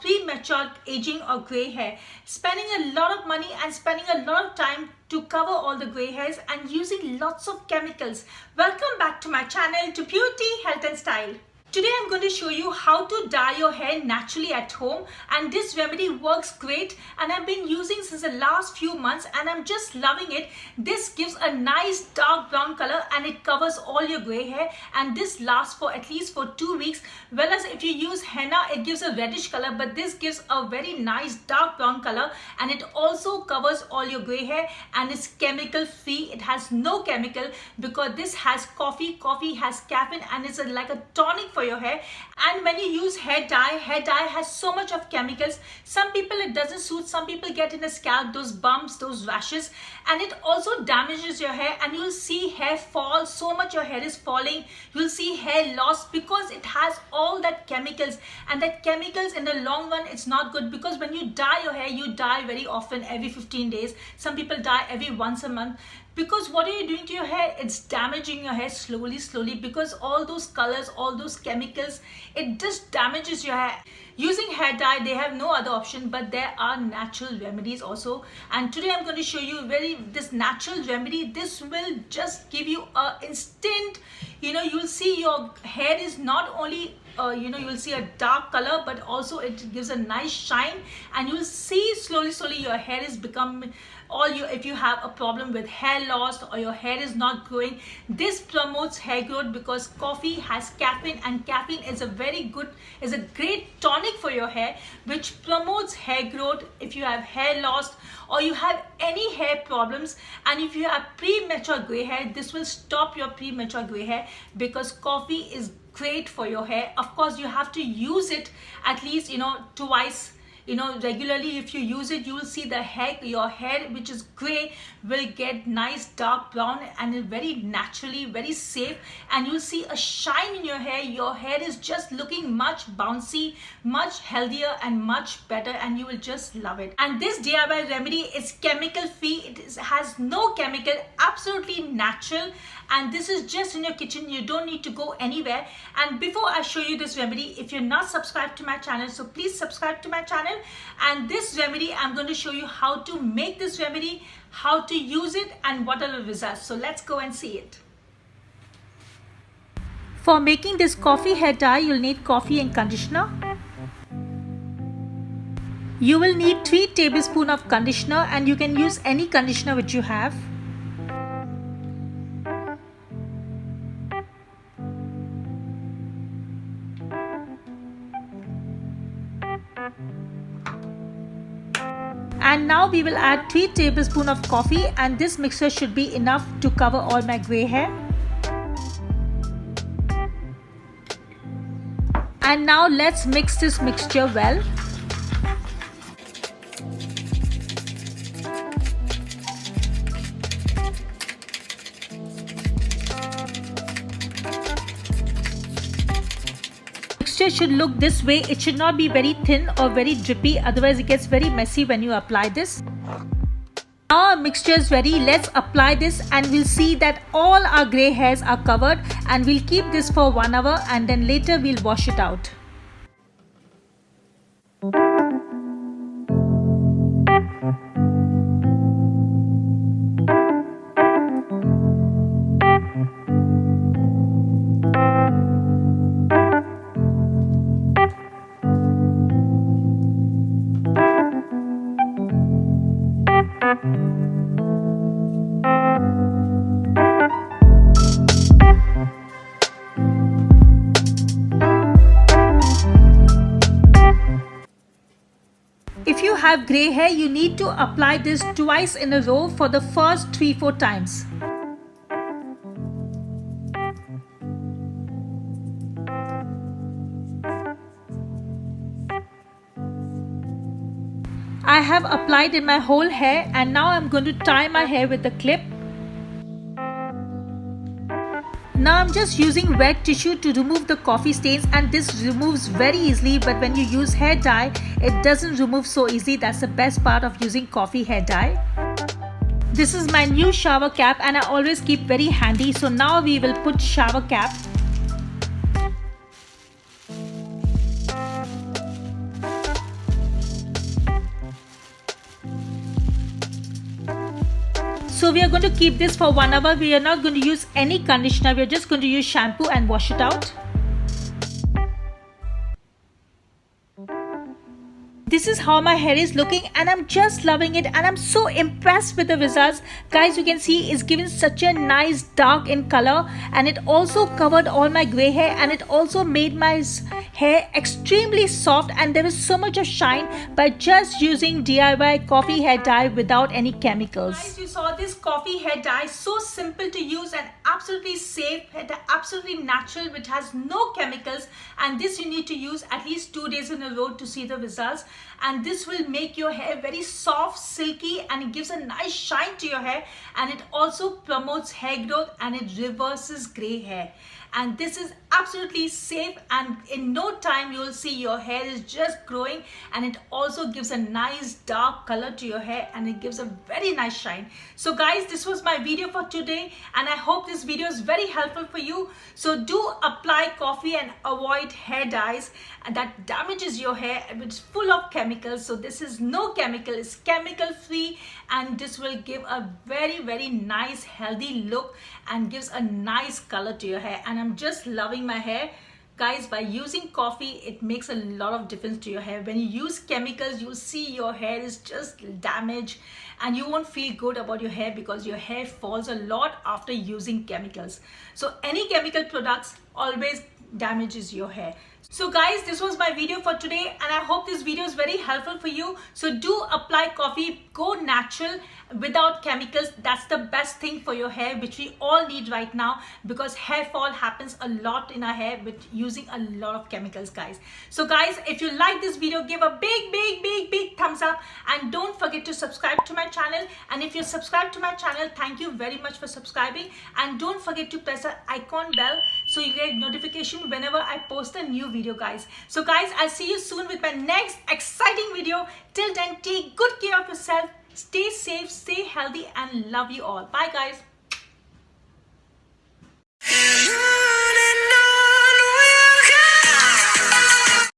premature aging or gray hair, spending a lot of money and spending a lot of time to cover all the gray hairs and using lots of chemicals. Welcome back to my channel, to Beauty, Health and Style. Today I'm going to show you how to dye your hair naturally at home, and this remedy works great and I've been using since the last few months and I'm just loving it. This gives a nice dark brown color and it covers all your gray hair, and this lasts for at least for 2 weeks. Whereas if you use henna, it gives a reddish color, but this gives a very nice dark brown color and it also covers all your gray hair, and it's chemical free. It has no chemical because this has coffee has caffeine, and it's like a tonic for your hair. And when you use hair dye has so much of chemicals. Some people it doesn't suit, some people get in the scalp those bumps, those rashes, and it also damages your hair, and you'll see hair fall so much, your hair is falling. You'll see hair loss because it has all that chemicals, and that chemicals in the long run it's not good, because when you dye your hair, you dye very often, every 15 days. Some people dye every once a month. Because what are you doing to your hair? It's damaging your hair slowly, because all those colors, all those chemicals, it just damages your hair. Using hair dye, they have no other option, but there are natural remedies also. And today I'm going to show you this natural remedy. This will just give you a instant, you'll see your hair is not only you'll see a dark color, but also it gives a nice shine, and you'll see slowly your hair is becoming if you have a problem with hair loss or your hair is not growing, this promotes hair growth because coffee has caffeine, and caffeine is a great tonic for your hair, which promotes hair growth. If you have hair loss or you have any hair problems, and if you have premature gray hair, this will stop your premature gray hair, because coffee is great for your hair. Of course, you have to use it at least twice regularly. If you use it, you will see your hair which is gray will get nice dark brown, and very naturally, very safe, and you'll see a shine in your hair. Your hair is just looking much bouncy, much healthier and much better, and you will just love it. And this DIY remedy is chemical free. It has no chemical, absolutely natural, and this is just in your kitchen. You don't need to go anywhere. And before I show you this remedy, if you're not subscribed to my channel, so please subscribe to my channel. And this remedy, I'm going to show you how to make this remedy, how to use it, and what are the results. So let's go and see it. For making this coffee hair dye, you'll need coffee and conditioner. You will need 3 tablespoons of conditioner, and you can use any conditioner which you have. And now we will add 3 tablespoons of coffee, and this mixture should be enough to cover all my gray hair. And now let's mix this mixture well. Mixture should look this way. It should not be very thin or very drippy, otherwise it gets very messy when you apply this. Now our mixture is ready. Let's apply this, and we'll see that all our gray hairs are covered, and we'll keep this for 1 hour, and then later we'll wash it out. If you have gray hair, you need to apply this twice in a row for the first 3-4 times. I have applied in my whole hair, and now I'm going to tie my hair with a clip. Now I'm just using wet tissue to remove the coffee stains, and this removes very easily, but when you use hair dye, it doesn't remove so easily. That's the best part of using coffee hair dye. This is my new shower cap, and I always keep very handy. So now we will put shower cap. So we are going to keep this for 1 hour. We are not going to use any conditioner. We are just going to use shampoo and wash it out. This is how my hair is looking and I'm just loving it and I'm so impressed with the results. Guys, you can see it's given such a nice dark in color, and it also covered all my gray hair, and it also made my hair extremely soft, and there is so much of shine by just using DIY coffee hair dye without any chemicals. Guys, you saw this coffee hair dye, so simple to use and absolutely safe, absolutely natural, which has no chemicals, and this you need to use at least 2 days in a row to see the results. And this will make your hair very soft, silky, and it gives a nice shine to your hair, and it also promotes hair growth and it reverses gray hair. And this is absolutely safe, and in no time you will see your hair is just growing, and it also gives a nice dark color to your hair, and it gives a very nice shine. So guys, this was my video for today, and I hope this video is very helpful for you. So do apply coffee and avoid hair dyes that damages your hair, which is full of chemicals. So this is no chemical, it's chemical free, and this will give a very nice healthy look and gives a nice color to your hair. And I'm just loving my hair. Guys, by using coffee, it makes a lot of difference to your hair. When you use chemicals, you see your hair is just damaged, and you won't feel good about your hair because your hair falls a lot after using chemicals. So any chemical products always damages your hair. So guys, this was my video for today, and I hope this video is very helpful for you. So do apply coffee, go natural without chemicals. That's the best thing for your hair, which we all need right now, because hair fall happens a lot in our hair with using a lot of chemicals, guys. So guys, if you like this video, give a big thumbs up, and don't forget to subscribe to my channel. And if you're subscribed to my channel, thank you very much for subscribing, and don't forget to press the icon bell so you get notification whenever I post a new video, guys. So guys, I'll see you soon with my next exciting video. Till then, take good care of yourself, stay safe, stay healthy, and love you all. Bye guys.